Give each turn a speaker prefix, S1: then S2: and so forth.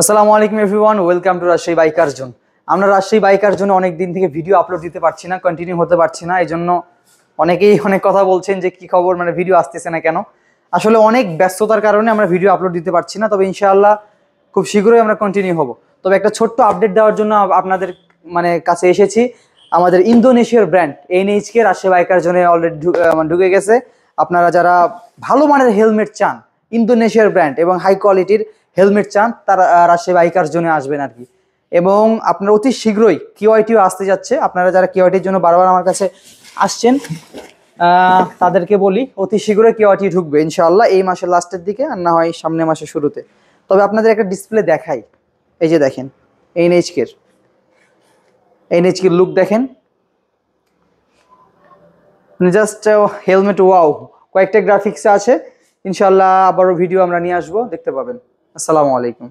S1: আসসালামু আলাইকুম everyone, welcome to Rajshahi biker zone. আমরা রাজশাহী বাইকার জোনে অনেক দিন থেকে ভিডিও আপলোড দিতে পারছি না, কন্টিনিউ হতে পারছি না। এই জন্য অনেকেই অনেক কথা বলছেন যে কি খবর, মানে ভিডিও আসতেছে না কেন। আসলে অনেক ব্যস্ততার কারণে আমরা ভিডিও আপলোড দিতে পারছি না, তবে ইনশাআল্লাহ খুব শীঘ্রই আমরা কন্টিনিউ হব। তবে একটা ছোট্ট আপডেট দেওয়ার জন্য আপনাদের কাছে এসেছি। আমাদের ইন্দোনেশিয়ার ব্র্যান্ড NHK রাজশাহী বাইকার জোনে অলরেডি ঢুকে গেছে। আপনারা যারা ভালো মানের হেলমেট চান, ইন্দোনেশিয়ার ব্র্যান্ড এবং হাই কোয়ালিটির হেলমেট চান, তারা রাজশাহী বাইকার জোনে আসবেন আর কি। এবং আপনারা অতি শীঘ্রই কিওয়াইটিও আসতে যাচ্ছে। আপনারা যারা কিওয়াইটির জন্য বারবার আমার কাছে আসছেন, তাদেরকে বলি অতি শীঘ্রই কিওয়াইটি ঢুকবে ইনশাআল্লাহ, এই মাসের লাস্টের দিকে আর না হয় সামনের মাসের শুরুতে। তবে আপনাদের একটা ডিসপ্লে দেখাই, এই যে দেখেন NHK লুক দেখেন, জাস্ট হেলমেট ওয়াও, কয়েকটা গ্রাফিক্স আছে। ইনশাআল্লাহ আবারও ভিডিও আমরা নিয়ে আসবো, দেখতে পাবেন। আসসালামু আলাইকুম।